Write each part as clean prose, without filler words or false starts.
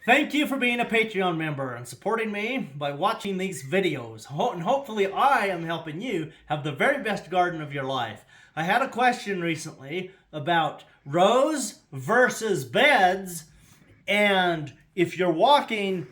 Thank you for being a Patreon member and supporting me by watching these videos. And hopefully I am helping you have the very best garden of your life. I had a question recently about rows versus beds, and if you're walking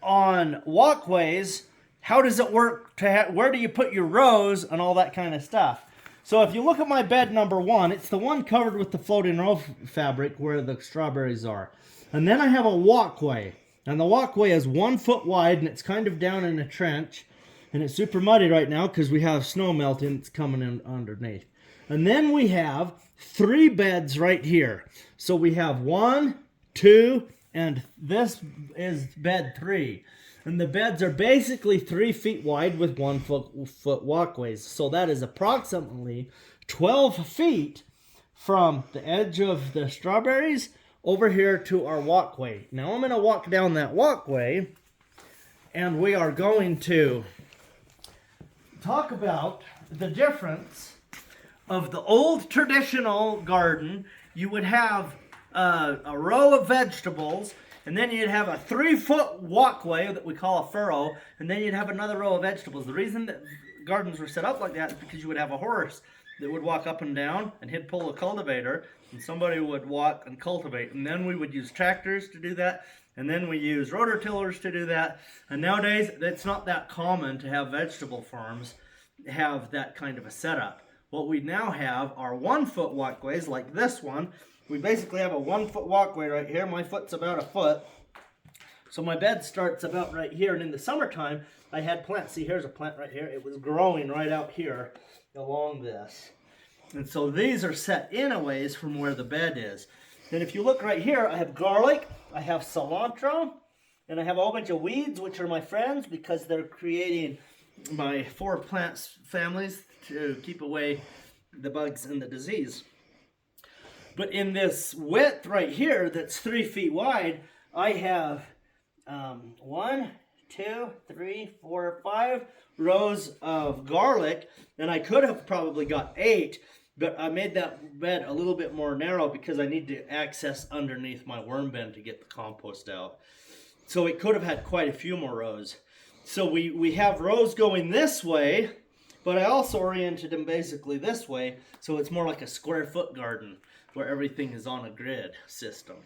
on walkways, how does it work? Where do you put your rows and all that kind of stuff? So if you look at my bed number one, it's the one covered with the floating row fabric where the strawberries are. And then I have a walkway, and the walkway is 1 foot wide, and it's kind of down in a trench, and it's super muddy right now because we have snow melting. It's coming in underneath. And then we have 3 beds right here. So we have 1, 2, and this is bed 3. And the beds are basically 3 feet wide with 1 foot walkways. So that is approximately 12 feet from the edge of the strawberries over here to our walkway. Now I'm going to walk down that walkway, and we are going to talk about the difference of the old traditional garden. You would have a row of vegetables, and then you'd have a 3-foot walkway that we call a furrow, and then you'd have another row of vegetables. The reason that gardens were set up like that is because you would have a horse that would walk up and down, and he'd pull a cultivator, and somebody would walk and cultivate. And then we would use tractors to do that, and then we use rototillers to do that. And nowadays, it's not that common to have vegetable farms have that kind of a setup. What we now have are 1 foot walkways like this one. We basically have a 1 foot walkway right here. My foot's about 1 foot. So my bed starts about right here. And in the summertime, I had plants. See, here's a plant right here. It was growing right out here along this. And so these are set in a ways from where the bed is. Then if you look right here, I have garlic, I have cilantro, and I have a whole bunch of weeds, which are my friends because they're creating my 4 plants families to keep away the bugs and the disease. But in this width right here that's 3 feet wide, I have 1, 2, 3, 4, 5 rows of garlic, and I could have probably got 8, but I made that bed a little bit more narrow because I need to access underneath my worm bin to get the compost out. So it could have had quite a few more rows. So we have rows going this way, but I also oriented them basically this way, so it's more like a square foot garden where everything is on a grid system.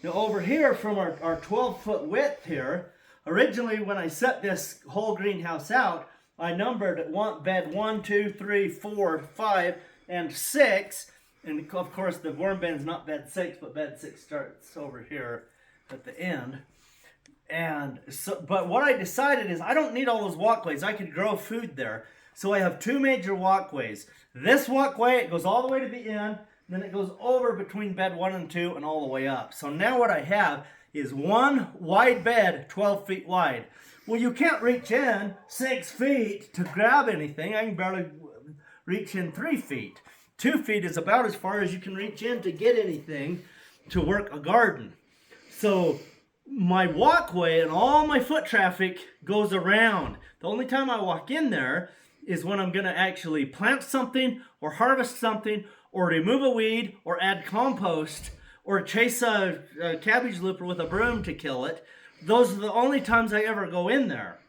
Now over here from our 12-foot width here, originally when I set this whole greenhouse out, I numbered bed 1, 2, 3, 4, 5, and 6. And of course the worm bin's not bed 6, but bed 6 starts over here at the end. And so, but what I decided is I don't need all those walkways. I could grow food there. So I have 2 major walkways. This walkway, it goes all the way to the end, then it goes over between bed 1 and 2 and all the way up. So now what I have is 1 wide bed, 12 feet wide. Well, you can't reach in 6 feet to grab anything. I can barely reach in 3 feet. 2 feet is about as far as you can reach in to get anything to work a garden. So my walkway and all my foot traffic goes around. The only time I walk in there is when I'm going to actually plant something or harvest something or remove a weed or add compost or chase a cabbage looper with a broom to kill it. Those are the only times I ever go in there.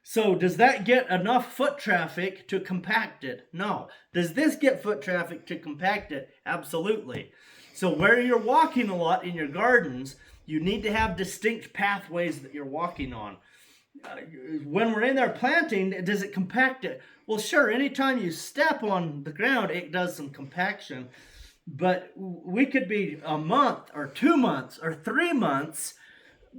So does that get enough foot traffic to compact it? No. Does this get foot traffic to compact it? Absolutely. So where you're walking a lot in your gardens, you need to have distinct pathways that you're walking on. When we're in there planting, does it compact it? Well, sure, anytime you step on the ground, it does some compaction. But we could be a month or 2 months or 3 months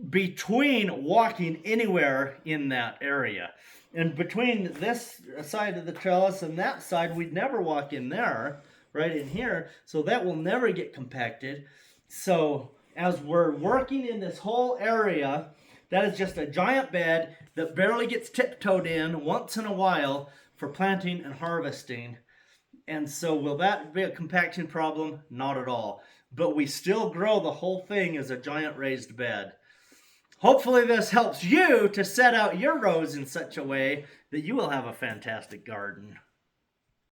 between walking anywhere in that area. And between this side of the trellis and that side, we'd never walk in there, right in here. So that will never get compacted. So as we're working in this whole area, that is just a giant bed that barely gets tiptoed in once in a while for planting and harvesting. And so will that be a compaction problem? Not at all. But we still grow the whole thing as a giant raised bed. Hopefully this helps you to set out your rows in such a way that you will have a fantastic garden.